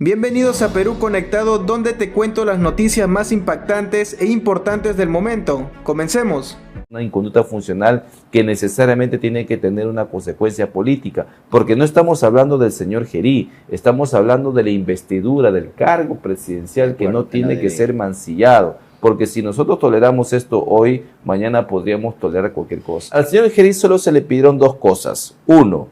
Bienvenidos a Perú Conectado, donde te cuento las noticias más impactantes e importantes del momento. Comencemos. Una inconducta funcional que necesariamente tiene que tener una consecuencia política, porque no estamos hablando del señor Gerí, estamos hablando de la investidura del cargo presidencial que no tiene que ser mancillado, porque si nosotros toleramos esto hoy, mañana podríamos tolerar cualquier cosa. Al señor Gerí solo se le pidieron dos cosas: uno,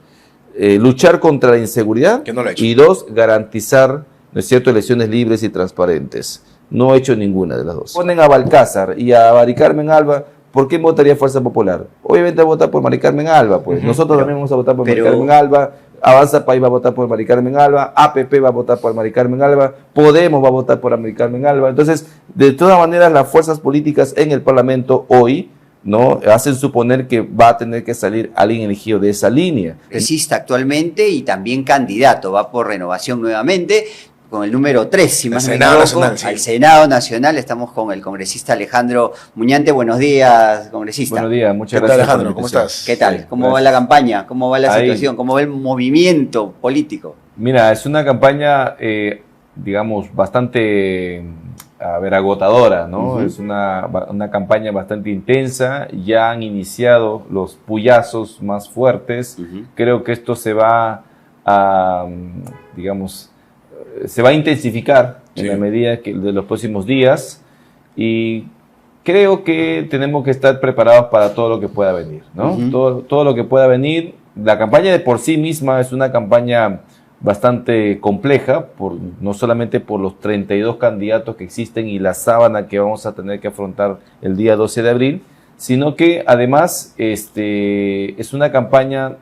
luchar contra la inseguridad, que no lo ha hecho. Y dos, garantizar, ¿no es cierto?, elecciones libres y transparentes. No ha hecho ninguna de las dos. Ponen a Balcázar y a Mari Carmen Alba. ¿Por qué votaría Fuerza Popular? Obviamente va a votar por Mari Carmen Alba, pues. Nosotros también vamos a votar por Mari Carmen Alba, Avanza País va a votar por Mari Carmen Alba, APP va a votar por Mari Carmen Alba, Podemos va a votar por Mari Carmen Alba. Entonces, de todas maneras, las fuerzas políticas en el Parlamento hoy, ¿no?, hacen suponer que va a tener que salir alguien elegido de esa línea. Congresista actualmente y también candidato, va por renovación nuevamente, con el número 3, si más no me equivoco, al Senado Nacional. Estamos con el congresista Alejandro Muñante. Buenos días, congresista. Buenos días, muchas gracias. Alejandro, ¿cómo estás? ¿Qué tal? ¿Cómo va la campaña? ¿Cómo va la situación? ¿Cómo va el movimiento político? Mira, es una campaña, digamos, bastante, agotadora, ¿no? Es una campaña bastante intensa. Ya han iniciado los puyazos más fuertes. Creo que esto se va a, digamos, se va a intensificar en la medida de los próximos días, y creo que tenemos que estar preparados para todo lo que pueda venir, ¿no? Todo lo que pueda venir. La campaña de por sí misma es una campaña bastante compleja, no solamente por los 32 candidatos que existen y la sábana que vamos a tener que afrontar el día 12 de abril, sino que además es una campaña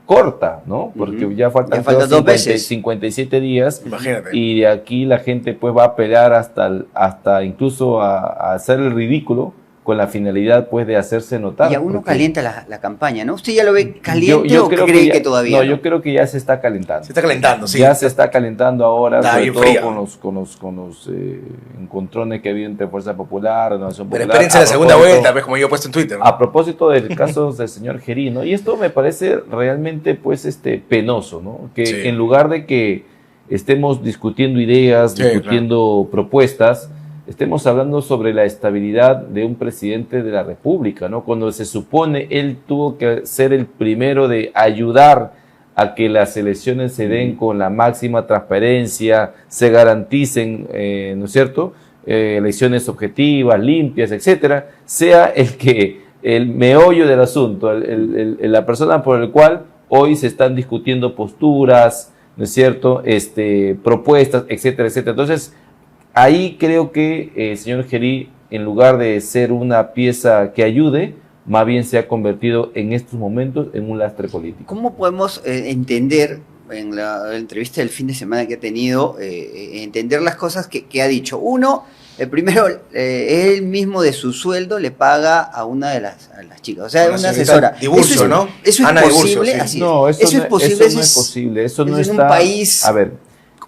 corta, ¿no? Porque ya faltan 57 días. Imagínate. Y de aquí la gente pues va a pelear hasta incluso a hacer el ridículo, con la finalidad pues de hacerse notar. Y a uno calienta la campaña, ¿no? ¿Usted ya lo ve caliente yo creo cree que todavía? No, yo creo que ya se está calentando. Se está calentando, sí. Ya se está calentando ahora, sobre todo fría. con los encontrones que ha habido entre Fuerza Popular, Renovación Popular. Pero espérense la segunda vuelta, ves, como yo he puesto en Twitter, ¿no? A propósito del caso del señor Gerí, ¿no? Y esto me parece realmente pues penoso, ¿no? Que en lugar de que estemos discutiendo ideas, discutiendo propuestas, estemos hablando sobre la estabilidad de un presidente de la República, ¿no? Cuando se supone él tuvo que ser el primero de ayudar a que las elecciones se den con la máxima transparencia, se garanticen, ¿no es cierto?, elecciones objetivas, limpias, etcétera, sea el meollo del asunto, la persona por el cual hoy se están discutiendo posturas, ¿no es cierto?, propuestas, etcétera, etcétera. Entonces, ahí creo que el señor Gerí, en lugar de ser una pieza que ayude, más bien se ha convertido en estos momentos en un lastre político. ¿Cómo podemos entender, en la entrevista del fin de semana que ha tenido, entender las cosas que ha dicho? Uno, primero, él mismo de su sueldo le paga a una de las chicas, o sea, una asesora. Divorcio, ¿no? ¿Eso es posible? Sí. No, eso no es posible. Eso no está, en un país... A ver,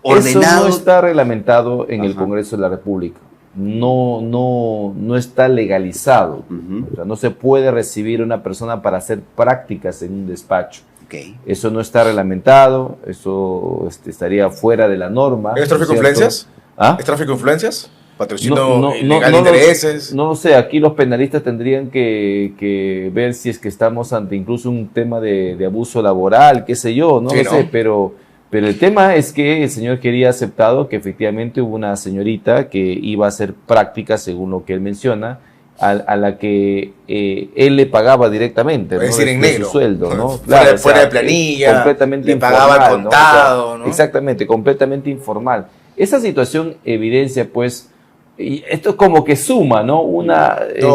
ordenado. Eso no está reglamentado en el Congreso de la República. No está legalizado. O sea, no se puede recibir una persona para hacer prácticas en un despacho. Eso no está reglamentado, eso estaría fuera de la norma. ¿Es tráfico de influencias? ¿Es tráfico de influencias? ¿Patrocinio ilegal de intereses? No lo sé, aquí los penalistas tendrían que ver si es que estamos ante incluso un tema de abuso laboral, qué sé yo, no lo sé, pero el tema es que el señor quería aceptado que efectivamente hubo una señorita que iba a hacer prácticas, según lo que él menciona, a la que él le pagaba directamente, ¿no? Es decir, en negro. Su sueldo, ¿no? Claro, fuera de planilla, completamente le informal, pagaba al contado, ¿no? ¿no? Exactamente, completamente informal. Esa situación evidencia, pues, y esto es como que suma, ¿no?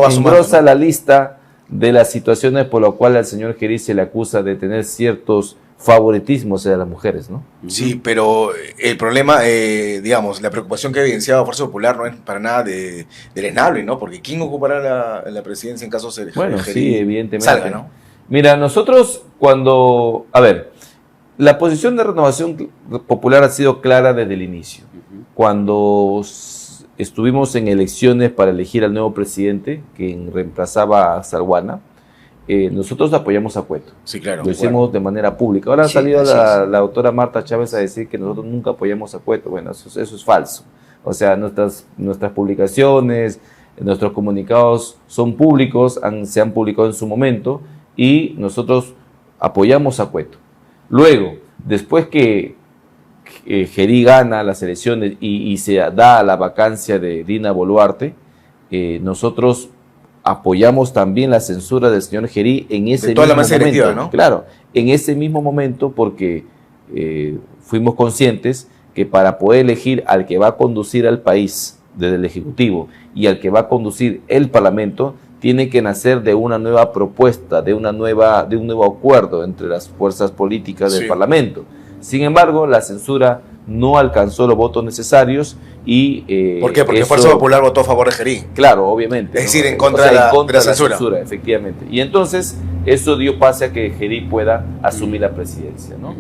Engrosa la lista de las situaciones por las cuales al señor Gerí se le acusa de tener ciertos favoritismos de las mujeres, ¿no? Sí, pero el problema, digamos, la preocupación que ha evidenciado Fuerza Popular no es para nada deleznable, ¿no? Porque ¿quién ocupará la presidencia en caso de Bueno, sí, evidentemente. Salga, ¿no? Mira, nosotros la posición de Renovación Popular ha sido clara desde el inicio. Cuando estuvimos en elecciones para elegir al nuevo presidente, quien reemplazaba a Saruana, nosotros apoyamos a Cueto. Sí, claro. Lo hicimos de manera pública. Ahora ha salido la doctora Marta Chávez a decir que nosotros nunca apoyamos a Cueto. Bueno, eso es falso. O sea, nuestras publicaciones, nuestros comunicados son públicos, se han publicado en su momento y nosotros apoyamos a Cueto. Luego, después que Gerí gana las elecciones y se da la vacancia de Dina Boluarte, nosotros apoyamos también la censura del señor Gerí en ese mismo momento, ¿no? Claro, en ese mismo momento, porque fuimos conscientes que para poder elegir al que va a conducir al país desde el Ejecutivo y al que va a conducir el Parlamento, tiene que nacer de una nueva propuesta, de un nuevo acuerdo entre las fuerzas políticas del Parlamento. Sin embargo, la censura no alcanzó los votos necesarios y... ¿Por qué? Porque Fuerza Popular votó a favor de Gerí. Claro, obviamente. Es decir, en contra de la censura. Efectivamente. Y entonces, eso dio pase a que Gerí pueda asumir la presidencia, ¿no?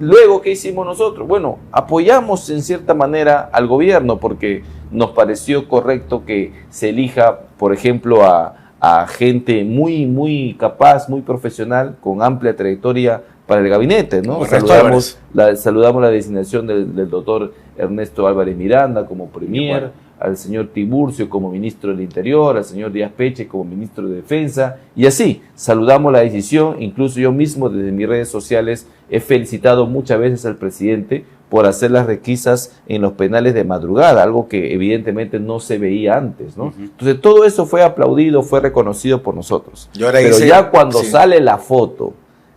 Luego, ¿qué hicimos nosotros? Bueno, apoyamos en cierta manera al gobierno porque nos pareció correcto que se elija, por ejemplo, a gente muy capaz, muy profesional, con amplia trayectoria para el gabinete, ¿no? Saludamos la designación del doctor Ernesto Álvarez Miranda como premier, al señor Tiburcio como ministro del Interior, al señor Díaz Peche como ministro de Defensa, y así, saludamos la decisión. Incluso yo mismo desde mis redes sociales he felicitado muchas veces al presidente por hacer las requisas en los penales de madrugada, algo que evidentemente no se veía antes, ¿no? Entonces todo eso fue aplaudido, fue reconocido por nosotros. Pero ya cuando sale la foto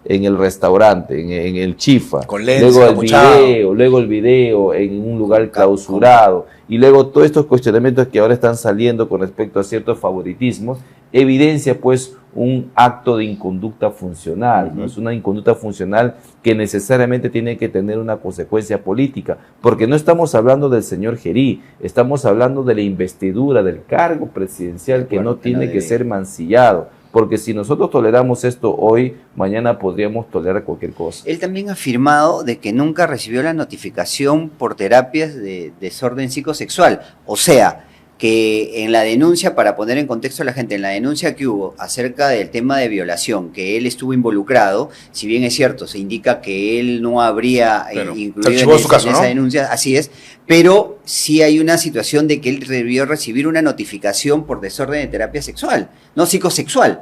en el restaurante, en el Chifa, con lentes, luego el video en un lugar clausurado, y luego todos estos cuestionamientos que ahora están saliendo con respecto a ciertos favoritismos, evidencia pues un acto de inconducta funcional, ¿no? Es una inconducta funcional que necesariamente tiene que tener una consecuencia política, porque no estamos hablando del señor Gerí, estamos hablando de la investidura del cargo presidencial que no tiene que ser mancillado. Porque si nosotros toleramos esto hoy, mañana podríamos tolerar cualquier cosa. Él también ha afirmado de que nunca recibió la notificación por terapias de desorden psicosexual. O sea, que en la denuncia, para poner en contexto a la gente, en la denuncia que hubo acerca del tema de violación, que él estuvo involucrado, si bien es cierto, se indica que él no habría incluido en esa denuncia, así es, pero sí hay una situación de que él debió recibir una notificación por desorden de terapia sexual, no psicosexual,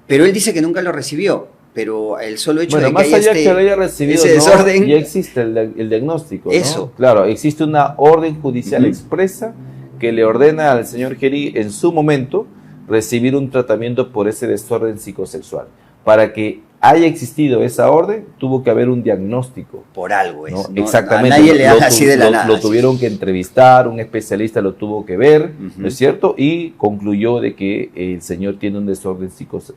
pero él dice que nunca lo recibió. Pero el solo hecho de que más allá que lo haya recibido, ese desorden, ya existe el diagnóstico, ¿no? Eso. Claro, existe una orden judicial expresa que le ordena al señor Gerí en su momento recibir un tratamiento por ese desorden psicosexual. Para que haya existido esa orden, tuvo que haber un diagnóstico. Por algo es. ¿No? Exactamente. A nadie le da así de la nada. Lo tuvieron que entrevistar, un especialista lo tuvo que ver, ¿no es cierto? Y concluyó de que el señor tiene un desorden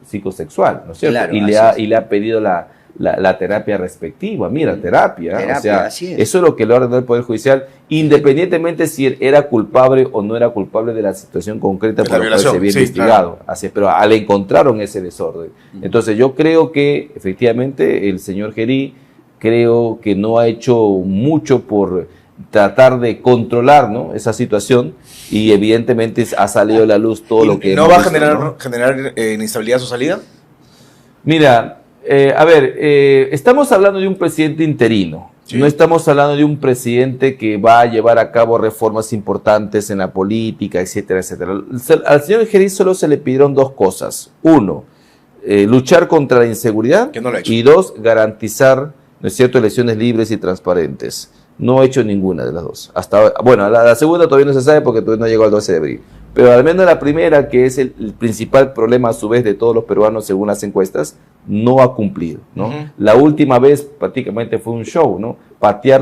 psicosexual, ¿no es cierto? Claro, y le ha pedido la terapia respectiva. Mira, terapia, o sea, así es. Eso es lo que le ordenó el Poder Judicial, independientemente si él era culpable o no era culpable de la situación concreta por la cual se había investigado. Claro. Así es, pero le encontraron ese desorden. Entonces yo creo que efectivamente el señor Gerí, creo que no ha hecho mucho por tratar de controlar, ¿no?, esa situación, y evidentemente ha salido a la luz todo lo que... ¿No va a generar inestabilidad su salida? Mira, estamos hablando de un presidente interino. Sí. No estamos hablando de un presidente que va a llevar a cabo reformas importantes en la política, etcétera, etcétera. Al señor Gerí solo se le pidieron dos cosas. Uno, luchar contra la inseguridad, que no lo ha hecho. Y dos, garantizar, ¿no es cierto?, elecciones libres y transparentes. No ha hecho ninguna de las dos. Bueno, la segunda todavía no se sabe porque todavía no llegó al 12 de abril. Pero al menos la primera, que es el principal problema a su vez de todos los peruanos según las encuestas, no ha cumplido, ¿no? La última vez prácticamente fue un show, ¿no? Patear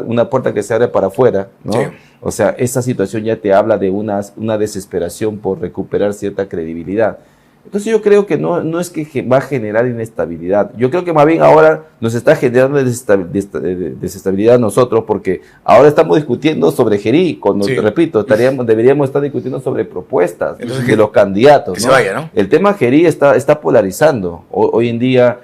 una puerta que se abre para afuera, ¿no? Sí. O sea, esa situación ya te habla de una desesperación por recuperar cierta credibilidad. Entonces yo creo que no es que va a generar inestabilidad. Yo creo que más bien ahora nos está generando desestabilidad a nosotros, porque ahora estamos discutiendo sobre Gerí, cuando, repito, deberíamos estar discutiendo sobre propuestas de los candidatos, ¿no? Se vaya, ¿no? El tema Gerí está polarizando. Hoy en día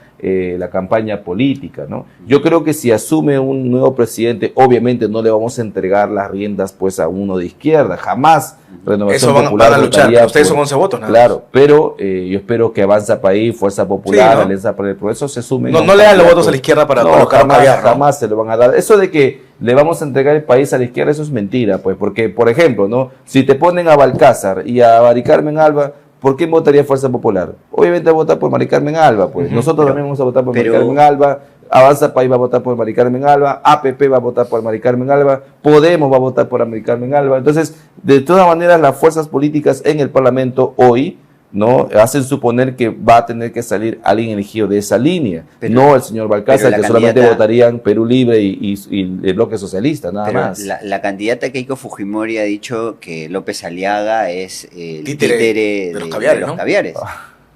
la campaña política, ¿no? Yo creo que si asume un nuevo presidente, obviamente no le vamos a entregar las riendas pues a uno de izquierda, jamás. Renovación Popular van a luchar, pero ustedes son 11 votos, ¿no? Claro, pero yo espero que Avanza País, Fuerza Popular, Alianza para el Progreso se sumen. No le dan los votos a la izquierda para colocar caviar, ¿no? Jamás se lo van a dar. Eso de que le vamos a entregar el país a la izquierda, eso es mentira, pues, porque, por ejemplo, ¿no? Si te ponen a Balcázar y a Mari Carmen Alba, ¿por qué votaría Fuerza Popular? Obviamente va a votar por Mari Carmen Alba, pues. Nosotros también vamos a votar por Mari Carmen Alba, Avanza País va a votar por Mari Carmen Alba, APP va a votar por Mari Carmen Alba, Podemos va a votar por Mari Carmen Alba. Entonces, de todas maneras, las fuerzas políticas en el Parlamento hoy, ¿no? Hacen suponer que va a tener que salir alguien elegido de esa línea, no el señor Balcázar, que solamente votarían Perú Libre y el bloque socialista, nada más. La candidata Keiko Fujimori ha dicho que López Aliaga es el títere de los caviares.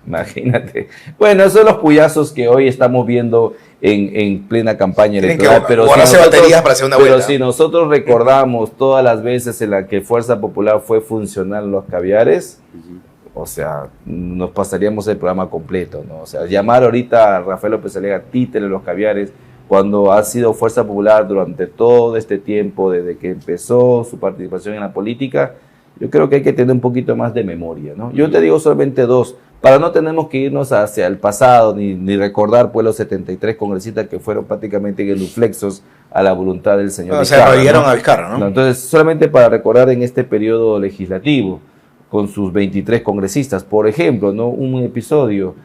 Imagínate. Bueno, esos son los puyazos que hoy estamos viendo en plena campaña electoral. Pero si nosotros recordamos todas las veces en las que Fuerza Popular fue funcional los caviares, o sea, nos pasaríamos el programa completo, ¿no? O sea, llamar ahorita a Rafael López Aliaga títere de los caviares, cuando ha sido Fuerza Popular durante todo este tiempo, desde que empezó su participación en la política, yo creo que hay que tener un poquito más de memoria, ¿no? Yo te digo solamente dos, para no tenemos que irnos hacia el pasado, ni recordar pues los 73 congresistas que fueron prácticamente genuflexos a la voluntad del señor Vizcarra. Se arrodillaron a Vizcarra, ¿no? Entonces, solamente para recordar en este periodo legislativo, con sus 23 congresistas, por ejemplo, ¿no? Un episodio,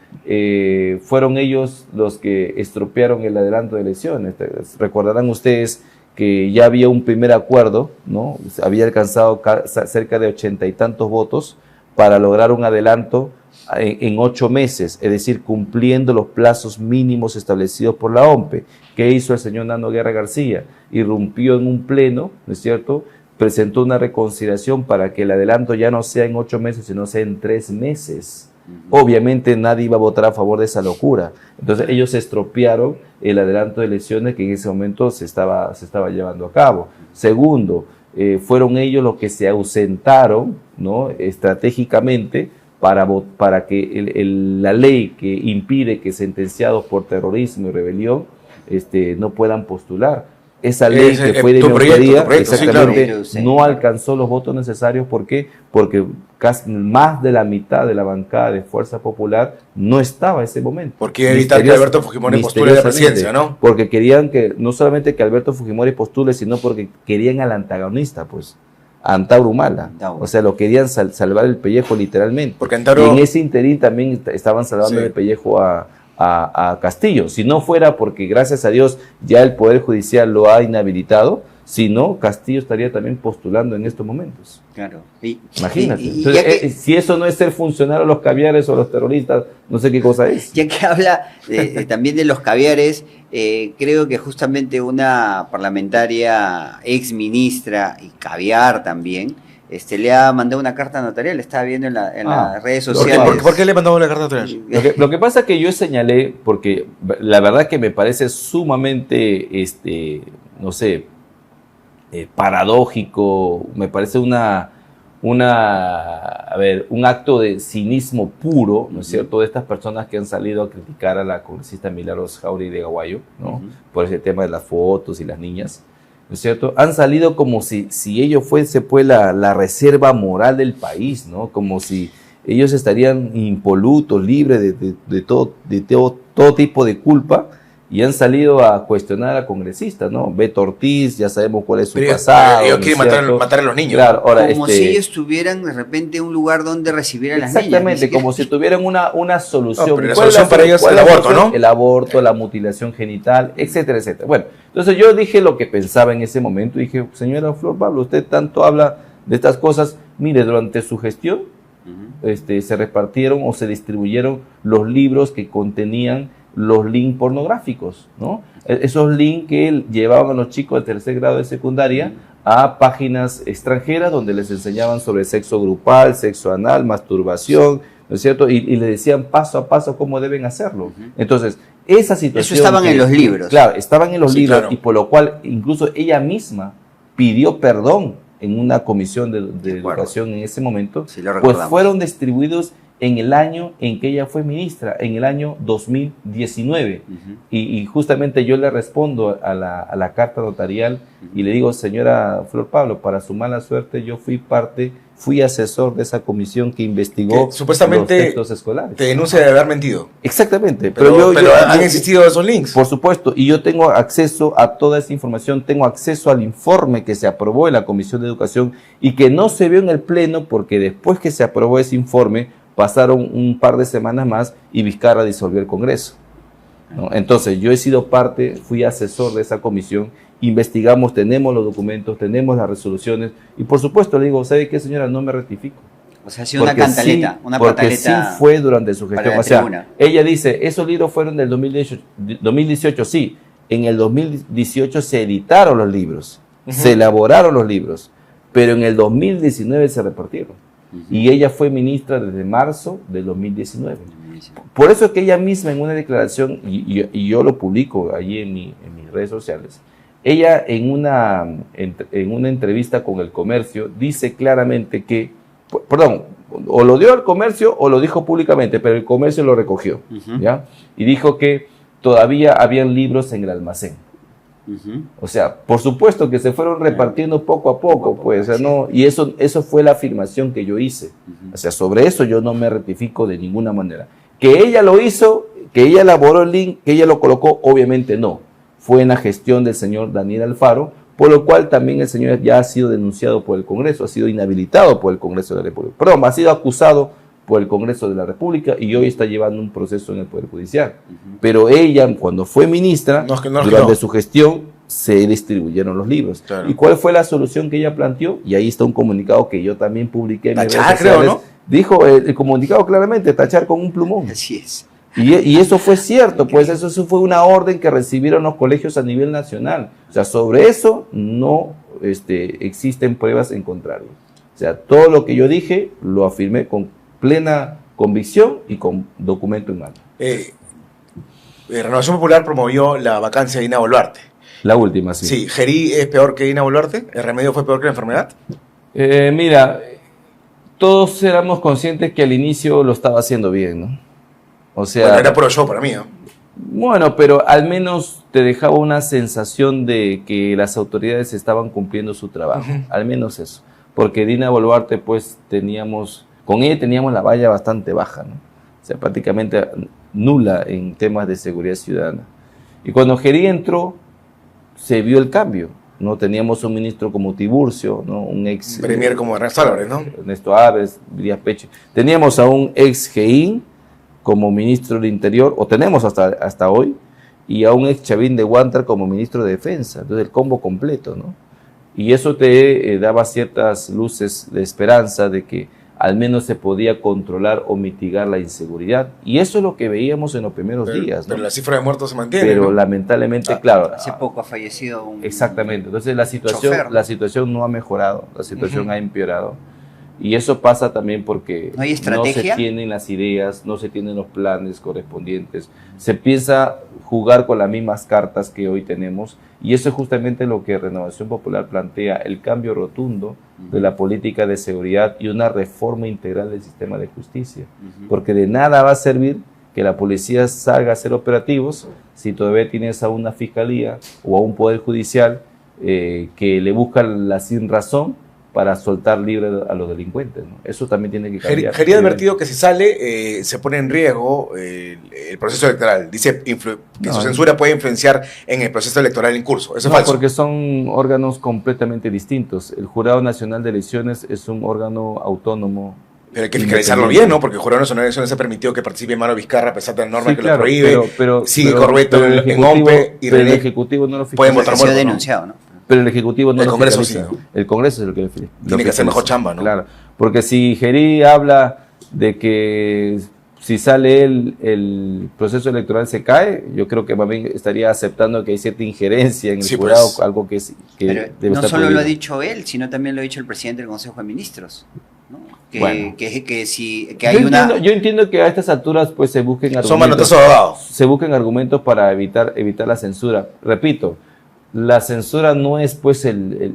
fueron ellos los que estropearon el adelanto de elecciones. Recordarán ustedes que ya había un primer acuerdo, ¿no? Había alcanzado cerca de 80 y tantos votos para lograr un adelanto en 8 meses, es decir, cumpliendo los plazos mínimos establecidos por la OMPE. ¿Qué hizo el señor Nando Guerra García? Irrumpió en un pleno, ¿no es cierto?, presentó una reconsideración para que el adelanto ya no sea en 8 meses, sino sea en 3 meses. Obviamente nadie iba a votar a favor de esa locura. Entonces ellos estropearon el adelanto de elecciones que en ese momento se estaba llevando a cabo. Segundo, fueron ellos los que se ausentaron, ¿no?, estratégicamente para que la ley que impide que sentenciados por terrorismo y rebelión no puedan postular. Esa ley que fue de mayoría exactamente no alcanzó los votos necesarios. ¿Por qué? Porque casi más de la mitad de la bancada de Fuerza Popular no estaba en ese momento. ¿Por qué evitar que Alberto Fujimori postule a la presidencia, no? Porque querían que, no solamente que Alberto Fujimori postule, sino porque querían al antagonista, pues, a Antauro Humala. O sea, lo querían salvar el pellejo literalmente. Porque Antauro... Y en ese interín también estaban salvando el pellejo a Castillo. Si no fuera porque, gracias a Dios, ya el Poder Judicial lo ha inhabilitado, si no, Castillo estaría también postulando en estos momentos. Claro. Imagínate. Entonces, si eso no es ser funcionario a los caviares o a los terroristas, no sé qué cosa es. Ya que habla también de los caviares, creo que justamente una parlamentaria ex ministra y caviar también, le ha mandado una carta notarial, estaba viendo en las redes sociales. ¿Por qué le mandó una carta notarial? Lo que pasa es que yo señalé, porque la verdad que me parece sumamente, no sé, paradójico, me parece un acto de cinismo puro, ¿no es cierto?, de estas personas que han salido a criticar a la congresista Milagros Jáuregui de Aguayo, ¿no?, por ese tema de las fotos y las niñas. ¿No es cierto? Han salido como si ellos fuese pues la reserva moral del país, ¿no? Como si ellos estarían impolutos, libres de todo tipo de culpa, y han salido a cuestionar a la congresista, ¿no? Beto Ortiz, ya sabemos cuál es su pasado. Ellos quieren matar a los niños. Claro, ahora, como si ellos tuvieran de repente un lugar donde recibir a las niñas. Exactamente, como si tuvieran una solución. No, pero la solución para ellos es el aborto, ¿no? El aborto, la mutilación genital, etcétera, etcétera. Bueno, entonces yo dije lo que pensaba en ese momento. Dije, señora Flor Pablo, usted tanto habla de estas cosas. Mire, durante su gestión se repartieron o se distribuyeron los libros que contenían los links pornográficos, ¿no? Esos links que llevaban a los chicos de 3er grado de secundaria a páginas extranjeras donde les enseñaban sobre sexo grupal, sexo anal, masturbación, ¿no es cierto? Y le decían paso a paso cómo deben hacerlo. Entonces, esa situación... Eso estaban en los libros. Claro, estaban en los libros, claro. Y por lo cual incluso ella misma pidió perdón en una comisión de educación en ese momento, pues fueron distribuidos en el año en que ella fue ministra, en el año 2019. Y justamente yo le respondo a la carta notarial y le digo, señora Flor Pablo, para su mala suerte yo fui asesor de esa comisión que investigó supuestamente los textos escolares. Te denuncia de haber mentido. Exactamente. Pero han existido esos links. Por supuesto, y yo tengo acceso a toda esa información, tengo acceso al informe que se aprobó en la Comisión de Educación y que no se vio en el Pleno porque después que se aprobó ese informe, pasaron un par de semanas más y Vizcarra disolvió el Congreso, ¿no? Entonces, yo he sido fui asesor de esa comisión, investigamos, tenemos los documentos, tenemos las resoluciones, y por supuesto le digo, ¿sabe qué, señora? No me rectifico. O sea, ha sido una cantaleta, una porque sí fue durante su gestión. O sea, ella dice, esos libros fueron del 2018, sí. En el 2018 se editaron los libros, se elaboraron los libros, pero en el 2019 se repartieron. Y ella fue ministra desde marzo del 2019. Por eso es que ella misma en una declaración, y yo lo publico allí en mis redes sociales, ella en una entrevista con El Comercio dice claramente que, perdón, o lo dio al Comercio o lo dijo públicamente, pero El Comercio lo recogió, ¿ya? Y dijo que todavía habían libros en el almacén. O sea, por supuesto que se fueron repartiendo poco a poco, pues, o sea, no, y eso fue la afirmación que yo hice. O sea, sobre eso yo no me rectifico de ninguna manera. Que ella lo hizo, que ella elaboró el link, que ella lo colocó, obviamente no. Fue en la gestión del señor Daniel Alfaro, por lo cual también el señor ya ha sido denunciado por el Congreso, ha sido inhabilitado por el Congreso de la República. Perdón, ha sido acusado por el Congreso de la República y hoy está llevando un proceso en el Poder Judicial. Pero ella, cuando fue ministra, durante su gestión, se distribuyeron los libros. Claro. ¿Y cuál fue la solución que ella planteó? Y ahí está un comunicado que yo también publiqué en mis redes sociales. Creo, ¿no? Dijo el comunicado claramente, tachar con un plumón. Así es. Y eso fue cierto, pues eso fue una orden que recibieron los colegios a nivel nacional. O sea, sobre eso no existen pruebas en contrario. O sea, todo lo que yo dije lo afirmé con plena convicción y con documento en mano. Renovación Popular promovió la vacancia de Dina Boluarte. La última, sí. Sí, ¿Gerí es peor que Dina Boluarte? ¿El remedio fue peor que la enfermedad? Mira, todos éramos conscientes que al inicio lo estaba haciendo bien, ¿no? O sea, bueno, era pro show para mí, ¿no? Bueno, pero al menos te dejaba una sensación de que las autoridades estaban cumpliendo su trabajo, al menos eso. Porque Dina Boluarte, pues, con ella teníamos la valla bastante baja, ¿no? O sea, prácticamente nula en temas de seguridad ciudadana. Y cuando Gerí entró, se vio el cambio. No teníamos un ministro como Tiburcio, ¿no? Un ex... Premier como Ernesto Álvarez, ¿no? Ernesto Álvarez, Díaz Peche. Teníamos a un ex GEIN como ministro del Interior, o tenemos hasta hoy, y a un ex Chavín de Huántar como ministro de Defensa. Entonces, el combo completo, ¿no? Y eso te daba ciertas luces de esperanza de que al menos se podía controlar o mitigar la inseguridad. Y eso es lo que veíamos en los primeros días, ¿no? Pero la cifra de muertos se mantiene, pero ¿no? Lamentablemente, claro. Hace poco ha fallecido un exactamente. Entonces la situación no ha mejorado, la situación ha empeorado. Y eso pasa también porque ¿no hay estrategia? No se tienen las ideas, no se tienen los planes correspondientes. Se piensa jugar con las mismas cartas que hoy tenemos. Y eso es justamente lo que Renovación Popular plantea, el cambio rotundo de la política de seguridad y una reforma integral del sistema de justicia. Porque de nada va a servir que la policía salga a hacer operativos si todavía tienes a una fiscalía o a un poder judicial que le busca la sin razón para soltar libre a los delincuentes, ¿no? Eso también tiene que cambiar. Gerí ha advertido que si sale se pone en riesgo el proceso electoral. Dice que su censura puede influenciar en el proceso electoral en curso. ¿Eso es falso? Porque son órganos completamente distintos. El Jurado Nacional de Elecciones es un órgano autónomo. Pero hay que fiscalizarlo bien, ¿no? Porque el Jurado Nacional de Elecciones se ha permitido que participe Maro Vizcarra a pesar de la norma que lo prohíbe. Sigue Corbeto en OMPE y el Ejecutivo no lo fiscaliza. Pueden votar muertos, denunciado, ¿no? Pero el Ejecutivo no el lo Congreso fiscaliza. Sí, ¿no? El Congreso es el que lo fiscaliza. Tiene que hacer mejor chamba, ¿no? Claro, porque si Gerí habla de que si sale el proceso electoral se cae, yo creo que más bien estaría aceptando que hay cierta injerencia en el jurado, pues, algo que pero debe no estar solo prohibido. Lo ha dicho él, sino también lo ha dicho el presidente del Consejo de Ministros, ¿no? Que hay yo entiendo que a estas alturas pues se busquen argumentos. Son manotazos abogados. Se busquen argumentos para evitar la censura. Repito, La censura no es pues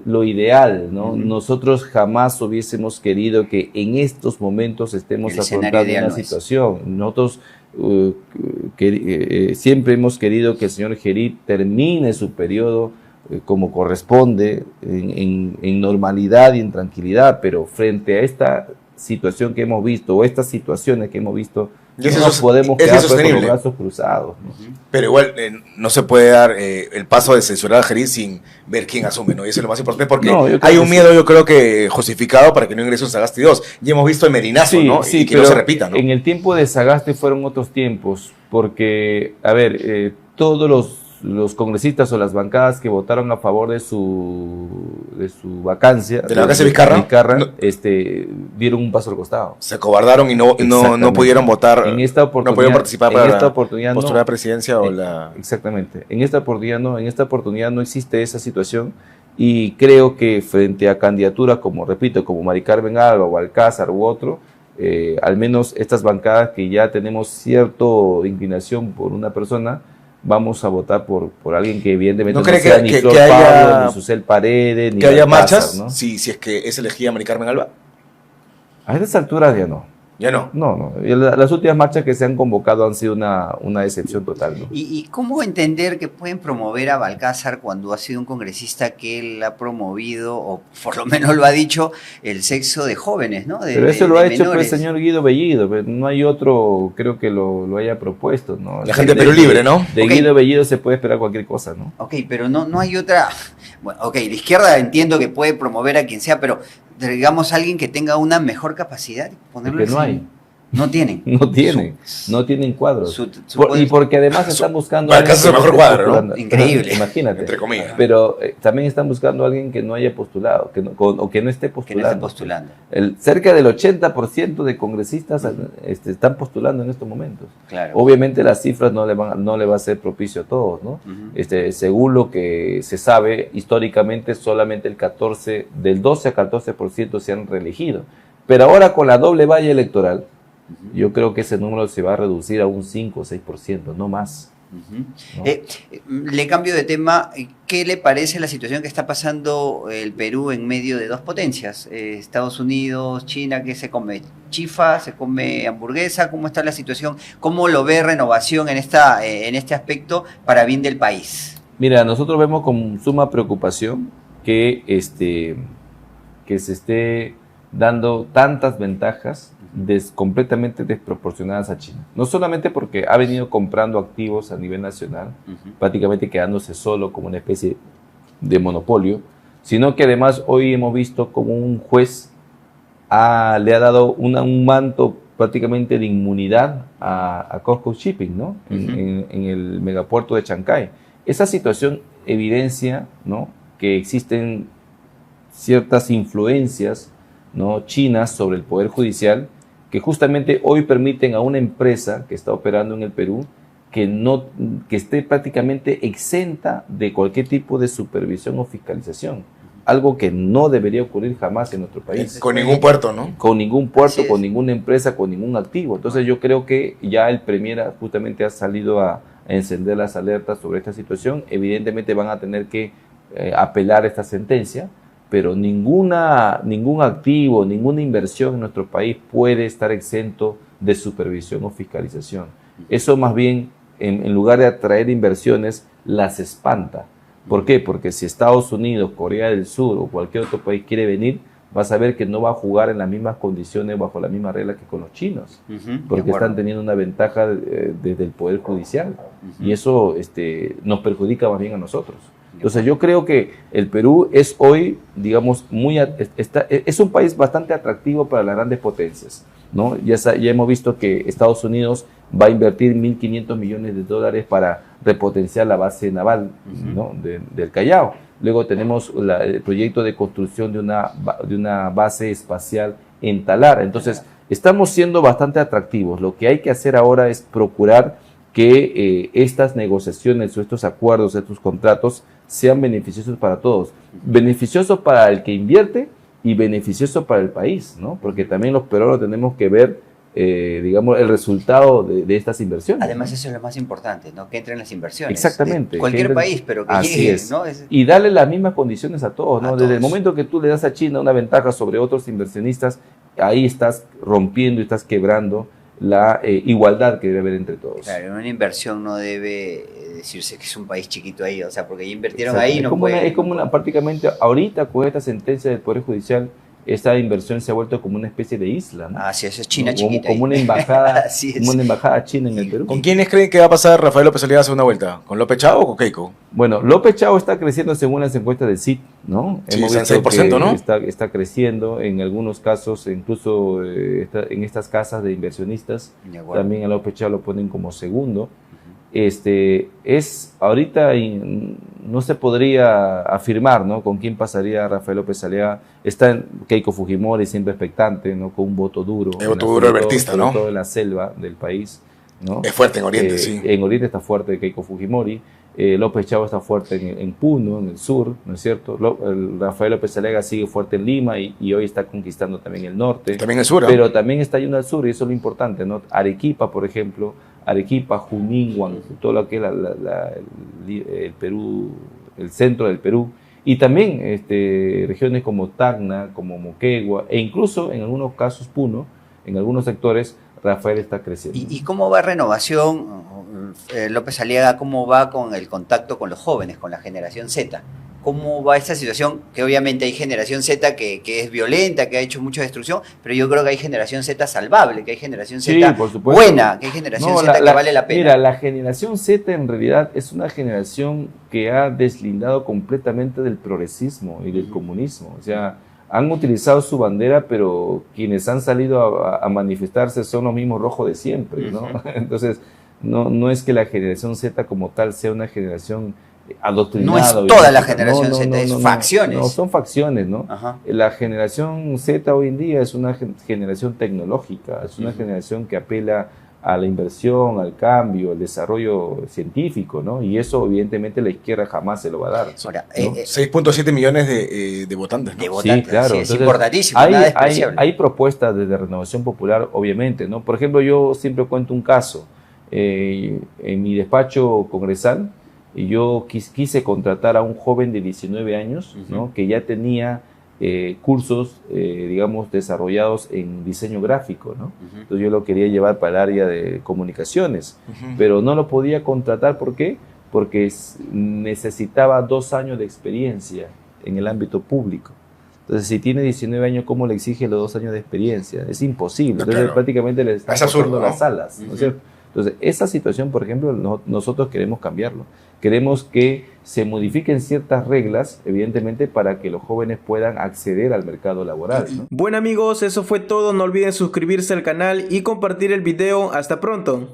lo ideal, ¿no? Nosotros jamás hubiésemos querido que en estos momentos estemos afrontando una situación. Nosotros siempre hemos querido que el señor Gerí termine su periodo como corresponde, en normalidad y en tranquilidad, pero frente a esta situación que hemos visto, o estas situaciones que hemos visto, no nos podemos quedar con los brazos cruzados, ¿no? Pero igual no se puede dar el paso de censurar a Gerí sin ver quién asume, ¿no? Y eso es lo más importante, porque hay un miedo, yo creo que justificado, para que no ingrese un Sagasti 2. Ya hemos visto el Merinazo, ¿no? Sí, y que no se repita, ¿no? En el tiempo de Sagasti fueron otros tiempos, porque, a ver, todos los congresistas o las bancadas que votaron a favor de su vacancia, de la vacancia de Vizcarra, dieron un paso al costado. Se acobardaron y no pudieron votar, en esta oportunidad, no pudieron participar para esta oportunidad postular a presidencia o la... Exactamente. En esta oportunidad no existe esa situación, y creo que frente a candidaturas como, repito, como Mari Carmen Alba o Alcázar u otro, al menos estas bancadas que ya tenemos cierta inclinación por una persona, vamos a votar por alguien que evidentemente no cree sea ni Flor Pablo, ni Susel Paredes, ni que haya marchas, ¿no? si es que es elegida Mari Carmen Alba. A estas alturas ya no. Ya no. No. Las últimas marchas que se han convocado han sido una decepción total, ¿no? ¿Y cómo entender que pueden promover a Balcázar cuando ha sido un congresista que él ha promovido, o por lo menos lo ha dicho, el sexo de jóvenes, ¿no? Pero eso lo ha hecho pues, el señor Guido Bellido, pero no hay otro, creo que lo haya propuesto, ¿no? La gente de Perú Libre, ¿no? De Guido Bellido se puede esperar cualquier cosa, ¿no? Ok, pero no hay otra... Bueno, ok, la izquierda entiendo que puede promover a quien sea, pero digamos alguien que tenga una mejor capacidad, ponerlo que no hay. No tienen. No tienen cuadros. Y porque además están buscando... Balcázar es el mejor cuadro, ¿no? Increíble. Imagínate. Entre comillas. Pero también están buscando a alguien que no haya postulado, o que no esté postulando. Cerca del 80% de congresistas están postulando en estos momentos. Claro. Obviamente las cifras no le va a ser propicio a todos, ¿no? Según lo que se sabe, históricamente solamente del 12 a 14% se han reelegido. Pero ahora con la doble valla electoral, yo creo que ese número se va a reducir a un 5 o 6%, no más. ¿No? Le cambio de tema. ¿Qué le parece la situación que está pasando el Perú en medio de dos potencias? Estados Unidos, China, que se come chifa, se come hamburguesa. ¿Cómo está la situación? ¿Cómo lo ve Renovación en este aspecto para bien del país? Mira, nosotros vemos con suma preocupación que se esté dando tantas ventajas completamente desproporcionadas a China. No solamente porque ha venido comprando activos a nivel nacional, prácticamente quedándose solo como una especie de monopolio, sino que además hoy hemos visto como un juez le ha dado un manto prácticamente de inmunidad a COSCO Shipping, ¿no? En el megapuerto de Chancay. Esa situación evidencia, ¿no?, que existen ciertas influencias, ¿no?, chinas sobre el Poder Judicial, que justamente hoy permiten a una empresa que está operando en el Perú que esté prácticamente exenta de cualquier tipo de supervisión o fiscalización. Algo que no debería ocurrir jamás en nuestro país. Con ningún puerto, ¿no? Con ningún puerto, con ninguna empresa, con ningún activo. Entonces yo creo que ya el Premier justamente ha salido a encender las alertas sobre esta situación. Evidentemente van a tener que apelar esta sentencia, pero ningún activo, ninguna inversión en nuestro país puede estar exento de supervisión o fiscalización. Eso más bien, en lugar de atraer inversiones, las espanta. ¿Por qué? Porque si Estados Unidos, Corea del Sur o cualquier otro país quiere venir, vas a ver que no va a jugar en las mismas condiciones, bajo la misma regla que con los chinos, porque están teniendo una ventaja desde el Poder Judicial, y eso nos perjudica más bien a nosotros. Entonces yo creo que el Perú es hoy, digamos, es un país bastante atractivo para las grandes potencias, ¿no? Ya hemos visto que Estados Unidos va a invertir $1.500 millones para repotenciar la base naval, ¿no?, del Callao. Luego tenemos el proyecto de construcción de una base espacial en Talara. Entonces estamos siendo bastante atractivos. Lo que hay que hacer ahora es procurar que estas negociaciones o estos acuerdos, estos contratos, sean beneficiosos para todos. Beneficiosos para el que invierte y beneficiosos para el país, ¿no? Porque también los peruanos tenemos que ver digamos, el resultado de estas inversiones. Además, eso es lo más importante, ¿no? Que entren las inversiones. Exactamente. De cualquier país, pero que lleguen, ¿no? Y darle las mismas condiciones a todos, ¿no? A Desde todos. el momento que tú le das a China una ventaja sobre otros inversionistas, ahí estás rompiendo y estás quebrando la igualdad que debe haber entre todos. Claro, una inversión no debe decirse que es un país chiquito ahí, o sea, porque ya invirtieron ahí, no puede. Es como prácticamente ahorita con esta sentencia del Poder Judicial, esta inversión se ha vuelto como una especie de isla, ¿no? Ah, sí, eso es China, ¿no? chiquita. Como una embajada, Así es. como una embajada china en el Perú. ¿Con quiénes creen que va a pasar Rafael López Aliaga a segunda vuelta? ¿Con López Chao o con Keiko? Bueno, López Chao está creciendo según las encuestas del CIT, ¿no? Sí, Hemos está en visto 6%, que ¿no? Está creciendo, en algunos casos, incluso en estas casas de inversionistas, De acuerdo. también a López Chao lo ponen como segundo. Ahorita no se podría afirmar, ¿no? Con quién pasaría Rafael López Aliaga. Está Keiko Fujimori, siempre expectante, ¿no? Con un voto duro. El voto duro albertista, ¿no? Sobre todo en la selva del país, ¿no? Es fuerte en Oriente, sí. En Oriente está fuerte Keiko Fujimori. López Chao está fuerte en Puno, en el sur, ¿no es cierto? Rafael López Aliaga sigue fuerte en Lima y hoy está conquistando también el norte. También el sur, ¿eh? Pero también está yendo al sur y eso es lo importante, ¿no? Arequipa, por ejemplo, Junín, todo lo que es el Perú, el centro del Perú, y también regiones como Tacna, como Moquegua, e incluso en algunos casos Puno, en algunos sectores, Rafael está creciendo. ¿Y cómo va Renovación, López Aliaga, cómo va con el contacto con los jóvenes, con la generación Z? ¿Cómo va esta situación? Que obviamente hay generación Z que es violenta, que ha hecho mucha destrucción, pero yo creo que hay generación Z salvable, que hay generación Z buena, que hay generación Z que vale la pena. Mira, la generación Z en realidad es una generación que ha deslindado completamente del progresismo y del comunismo. O sea, han utilizado su bandera, pero quienes han salido a manifestarse son los mismos rojos de siempre, ¿no? Entonces, no es que la generación Z como tal sea una generación adoctrinada. No es toda la generación Z, es facciones. No, son facciones, ¿no? Ajá. La generación Z hoy en día es una generación tecnológica, es una generación que apela a la inversión, al cambio, al desarrollo científico, ¿no? Y eso evidentemente la izquierda jamás se lo va a dar. Ahora, ¿no? 6.7 millones de votantes, ¿no? De votantes, sí, claro. Sí, es Entonces, importantísimo, nada despreciable. Hay propuestas de Renovación Popular, obviamente, ¿no? Por ejemplo, yo siempre cuento un caso. En mi despacho congresal, yo quise contratar a un joven de 19 años, ¿no? Que ya tenía cursos, digamos, desarrollados en diseño gráfico, ¿no? Entonces yo lo quería llevar para el área de comunicaciones, pero no lo podía contratar. ¿Por qué? Porque necesitaba 2 años de experiencia en el ámbito público. Entonces, si tiene 19 años, ¿cómo le exige los 2 años de experiencia? Es imposible. Entonces, claro, prácticamente le están absurdo, ¿no? las alas, ¿no es cierto? Entonces, esa situación, por ejemplo, nosotros queremos cambiarlo. Queremos que se modifiquen ciertas reglas, evidentemente, para que los jóvenes puedan acceder al mercado laboral, ¿no? Bueno amigos, eso fue todo. No olviden suscribirse al canal y compartir el video. Hasta pronto.